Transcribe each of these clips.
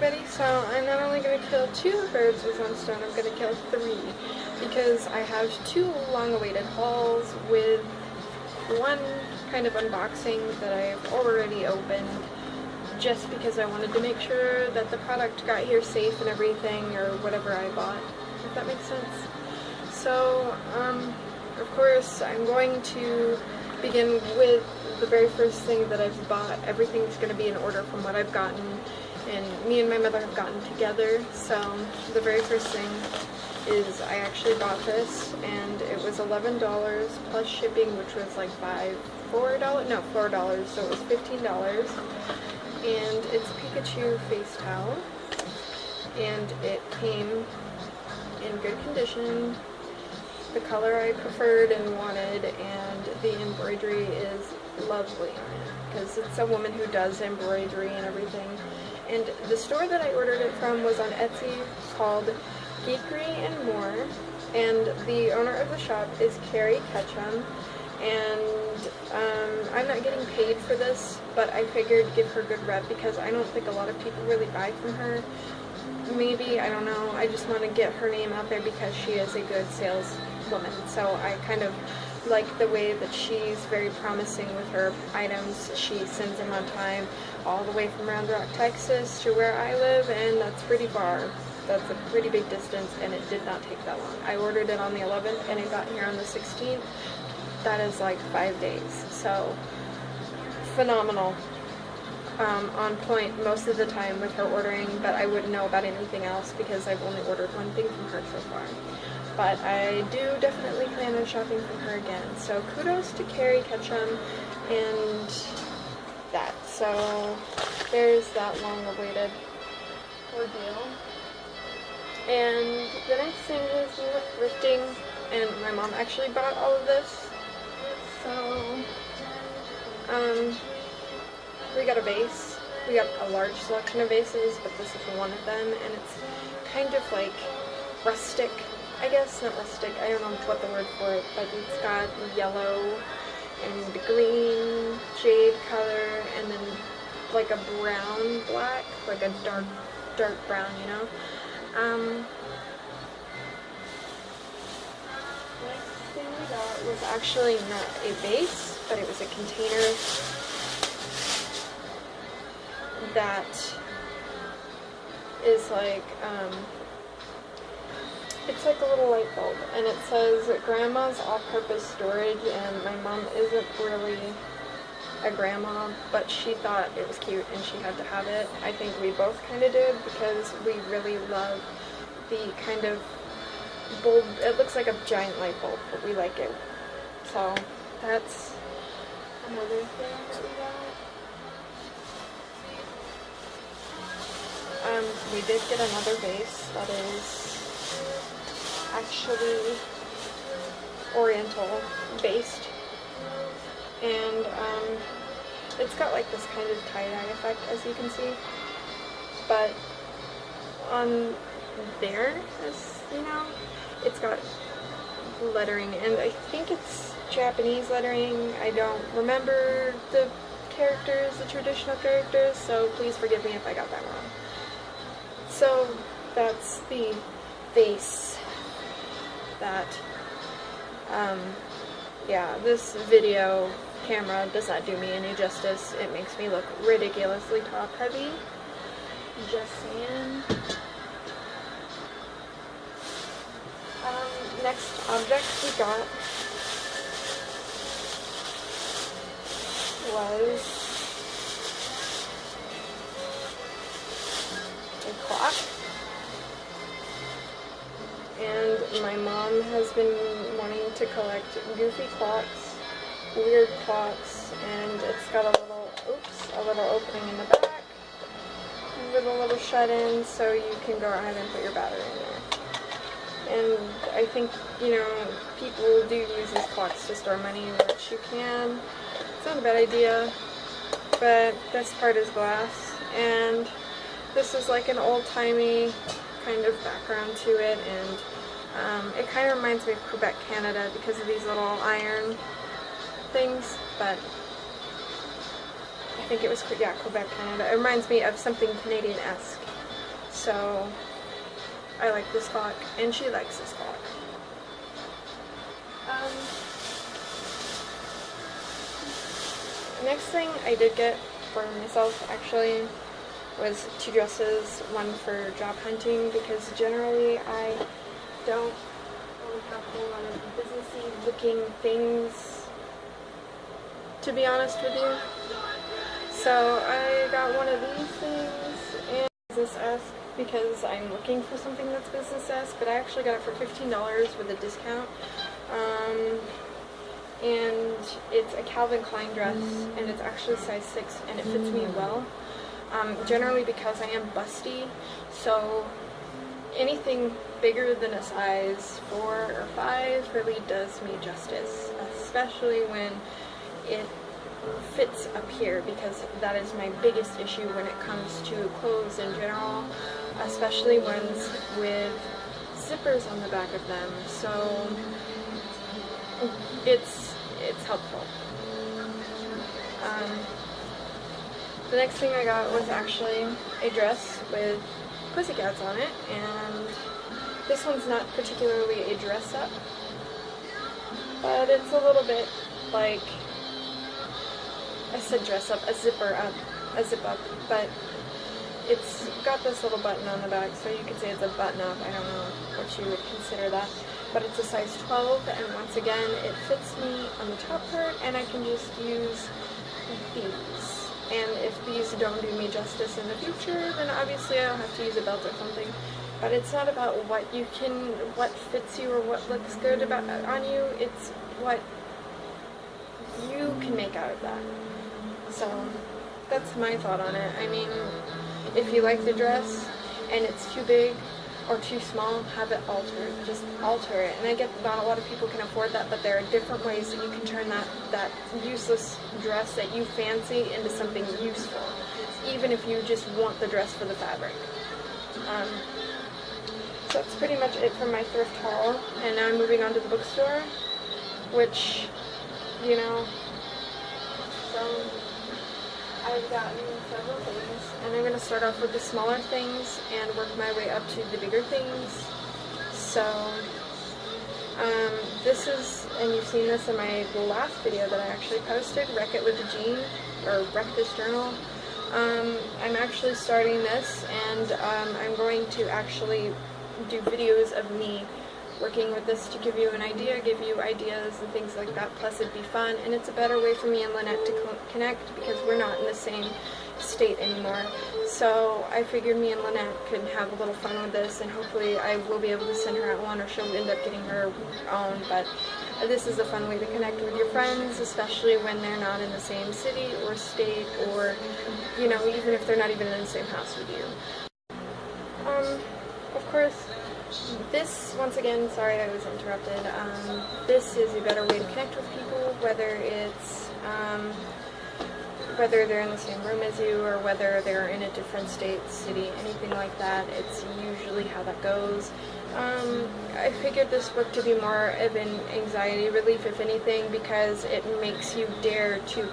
everybody. So I'm not only going to kill 2 birds with one stone, I'm going to kill 3 because I have 2 long-awaited hauls with one kind of unboxing that I've already opened just because I wanted to make sure that the product got here safe and everything, or whatever I bought, if that makes sense. So, of course, I'm going to begin with the very first thing that I've bought. Everything's going to be in order from what I've gotten, and me and my mother have gotten together. So the very first thing is I actually bought this, and it was $11 plus shipping, which was like $4, so it was $15. And it's a Pikachu face towel, and it came in good condition, the color I preferred and wanted, and the embroidery is lovely on it, because it's a woman who does embroidery and everything. And the store that I ordered it from was on Etsy, called Geekery and More, and the owner of the shop is Carrie Ketchum, and I'm not getting paid for this, but I figured give her good rep because I don't think a lot of people really buy from her. Maybe, I don't know, I just want to get her name out there because she is a good saleswoman. So I kind of like the way that she's very promising with her items. She sends them on time all the way from Round Rock, Texas to where I live, and that's pretty far. That's a pretty big distance, and it did not take that long. I ordered it on the 11th and it got here on the 16th. That is like 5 days, so phenomenal. On point most of the time with her ordering, but I wouldn't know about anything else because I've only ordered one thing from her so far. But I do definitely plan on shopping from her again. So kudos to Carrie Ketchum and that. So there's that long-awaited ordeal. And the next thing is we went thrifting, and my mom actually bought all of this. So, we got a vase. We got a large selection of vases, but this is one of them, and it's kind of like rustic, I guess. Not rustic, I don't know what the word for it, but it's got yellow and green jade color, and then like a brown black, like a dark brown, you know? Next thing we got was actually not a vase, but it was a container that is like, it's like a little light bulb, and it says Grandma's all-purpose storage, and my mom isn't really a grandma, but she thought it was cute and she had to have it. I think we both kind of did because we really love the kind of bulb. It looks like a giant light bulb, but we like it. So that's another thing that we got. We did get another vase that is actually oriental based, and it's got like this kind of tie-dye effect, as you can see, but on there, as you know, it's got lettering, and I think it's Japanese lettering. I don't remember the characters, the traditional characters, so please forgive me if I got that wrong. So that's the vase that, yeah, this video camera does not do me any justice. It makes me look ridiculously top heavy. Just saying. Next object we got was a clock, and my mom has been wanting to collect goofy clocks, weird clocks, and it's got a little opening in the back with a little shut-in, so you can go ahead and put your battery in there. And I think, you know, people do use these clocks to store money, which you can. It's not a bad idea, but this part is glass, and this is like an old-timey kind of background to it, and it kind of reminds me of Quebec, Canada, because of these little iron things, but I think it was, yeah, Quebec, Canada. It reminds me of something Canadian-esque. So I like this clock, and she likes this clock. Next thing I did get for myself actually was 2 dresses, one for job hunting, because generally I don't really have a whole lot of businessy looking things, to be honest with you. So I got one of these things and business-esque because I'm looking for something that's business-esque, but I actually got it for $15 with a discount. And it's a Calvin Klein dress, and it's actually size 6, and it fits me well. Generally because I am busty, so anything bigger than a size 4 or 5 really does me justice, especially when it fits up here, because that is my biggest issue when it comes to clothes in general, especially ones with zippers on the back of them. So it's helpful. The next thing I got was actually a dress with pussycats on it, and this one's not particularly a dress up, but it's a little bit like, I said dress up, a zip up, but it's got this little button on the back, so you could say it's a button up. I don't know what you would consider that, but it's a size 12, and once again it fits me on the top part, and I can just use these. And if these don't do me justice in the future, then obviously I'll have to use a belt or something. But it's not about what fits you or what looks good on you, it's what you can make out of that. So that's my thought on it. I mean, if you like the dress and it's too big or too small, have it altered. Just alter it. And I get that not a lot of people can afford that, but there are different ways that you can turn that useless dress that you fancy into something useful, even if you just want the dress for the fabric. So that's pretty much it for my thrift haul. And now I'm moving on to the bookstore, which, you know, so I've gotten several things, and I'm going to start off with the smaller things and work my way up to the bigger things. So, this is, and you've seen this in my last video that I actually posted, Wreck It with a Jean, or Wreck This Journal. I'm actually starting this, and I'm going to actually do videos of me working with this to give you an idea, give you ideas and things like that. Plus it'd be fun, and it's a better way for me and Lynette to connect because we're not in the same state anymore. So I figured me and Lynette could have a little fun with this, and hopefully I will be able to send her out one, or she'll end up getting her own. But this is a fun way to connect with your friends, especially when they're not in the same city or state, or, you know, even if they're not even in the same house with you. Of course, this, once again, sorry I was interrupted, this is a better way to connect with people, whether it's, whether they're in the same room as you, or whether they're in a different state, city, anything like that. It's usually how that goes. I figured this book to be more of an anxiety relief, if anything, because it makes you dare to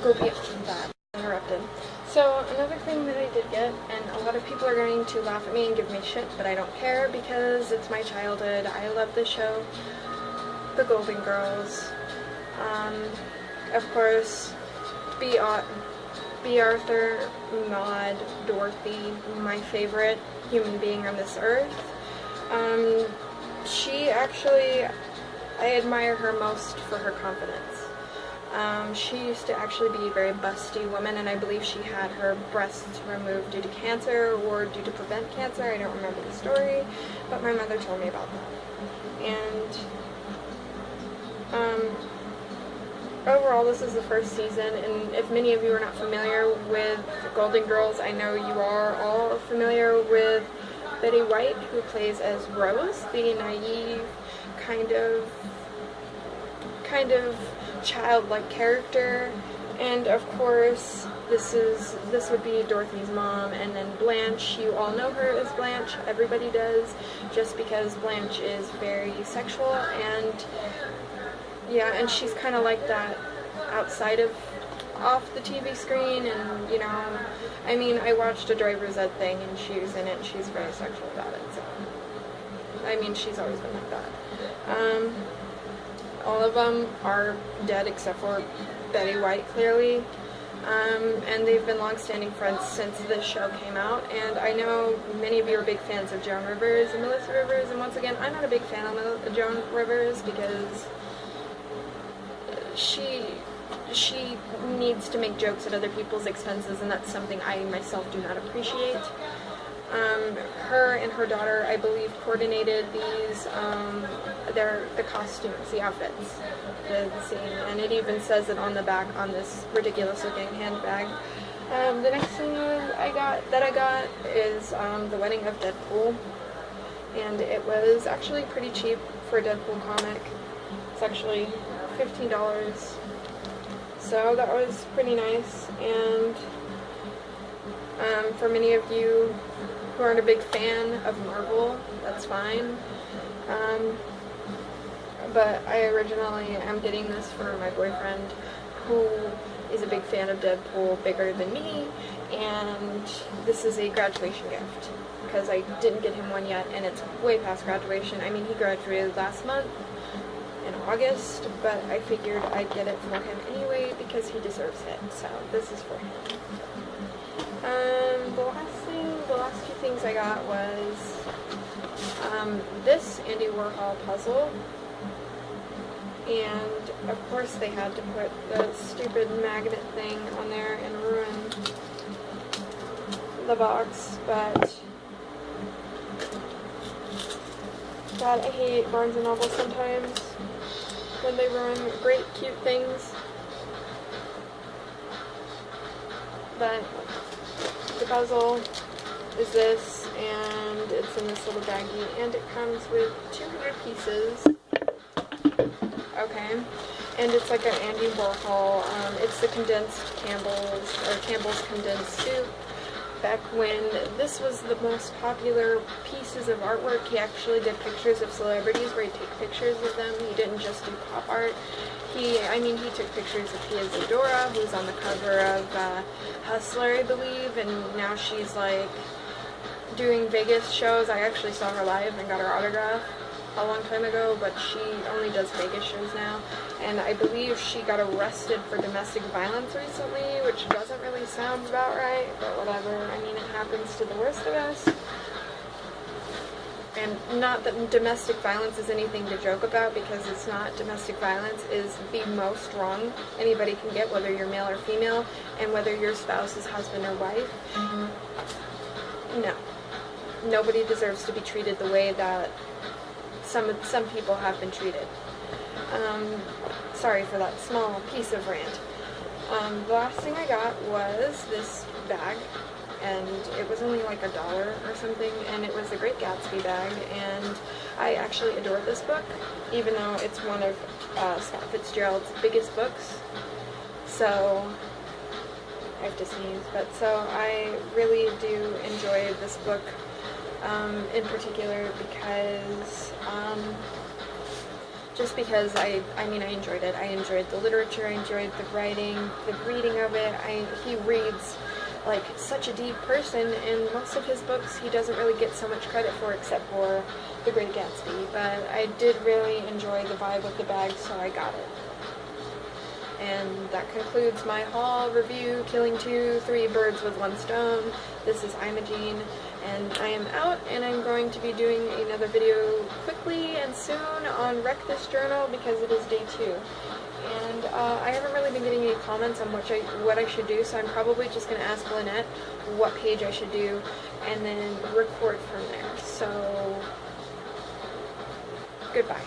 go beyond that. Interrupted. So another thing that I did get, and a lot of people are going to laugh at me and give me shit, but I don't care because it's my childhood. I love the show, The Golden Girls. Of course, B. Arthur, Maud, Dorothy, my favorite human being on this earth. She actually, I admire her most for her confidence. She used to actually be a very busty woman, and I believe she had her breasts removed due to cancer or due to prevent cancer. I don't remember the story, but my mother told me about that. And overall, this is the first season, and if many of you are not familiar with Golden Girls, I know you are all familiar with Betty White, who plays as Rose, the naive, kind of childlike character. And of course, this would be Dorothy's mom, and then Blanche, you all know her as Blanche, everybody does, just because Blanche is very sexual, and yeah, and she's kind of like that outside of off the TV screen, and, you know, I mean, I watched a Driver's Ed thing, and she was in it, and she's very sexual about it, so, I mean, she's always been like that. All of them are dead except for Betty White, clearly. And they've been long-standing friends since this show came out, and I know many of you are big fans of Joan Rivers and Melissa Rivers, and once again, I'm not a big fan of Joan Rivers because she needs to make jokes at other people's expenses, and that's something I myself do not appreciate. Her and her daughter, I believe, coordinated these, the costumes, the outfits, the scene, and it even says it on the back on this ridiculous-looking handbag. The next thing I got is the Wedding of Deadpool, and it was actually pretty cheap for a Deadpool comic. It's actually $15, so that was pretty nice. And for many of you who aren't a big fan of Marvel, that's fine. But I originally am getting this for my boyfriend, who is a big fan of Deadpool, bigger than me, and this is a graduation gift, because I didn't get him one yet, and it's way past graduation. I mean, he graduated last month, in August, but I figured I'd get it for him anyway, because he deserves it, so this is for him. The last two things I got was this Andy Warhol puzzle, and of course they had to put the stupid magnet thing on there and ruin the box, but God, I hate Barnes & Noble sometimes when they ruin great, cute things. But the puzzle is this, and it's in this little baggie, and it comes with 200 pieces. Okay, and it's like an Andy Warhol, it's the condensed Campbell's condensed soup. Back when this was the most popular pieces of artwork, he actually did pictures of celebrities where he'd take pictures of them. He didn't just do pop art. He took pictures of Pia Zadora, who's on the cover of Hustler, I believe, and now she's like doing Vegas shows. I actually saw her live and got her autograph a long time ago, but she only does Vegas shows now, and I believe she got arrested for domestic violence recently, which doesn't really sound about right, but whatever. I mean, it happens to the worst of us. And not that domestic violence is anything to joke about, because it's not. Domestic violence is the most wrong anybody can get, whether you're male or female, and whether your spouse is husband or wife. No. Nobody deserves to be treated the way that some people have been treated. Sorry for that small piece of rant. The last thing I got was this bag, and it was only like $1 or something, and it was the Great Gatsby bag, and I actually adored this book, even though it's one of Scott Fitzgerald's biggest books. So I have to sneeze, but so I really do enjoy this book in particular because just because I enjoyed it. I enjoyed the literature, I enjoyed the writing, the reading of it. He reads like such a deep person. In most of his books, he doesn't really get so much credit for, except for The Great Gatsby. But I did really enjoy the vibe of the bag, so I got it. And that concludes my haul review, killing three birds with one stone. This is Imogene, and I am out, and I'm going to be doing another video quickly and soon on Wreck This Journal, because it is day 2. And I haven't really been getting any comments on what I should do, so I'm probably just going to ask Lynette what page I should do, and then record from there. So, goodbye.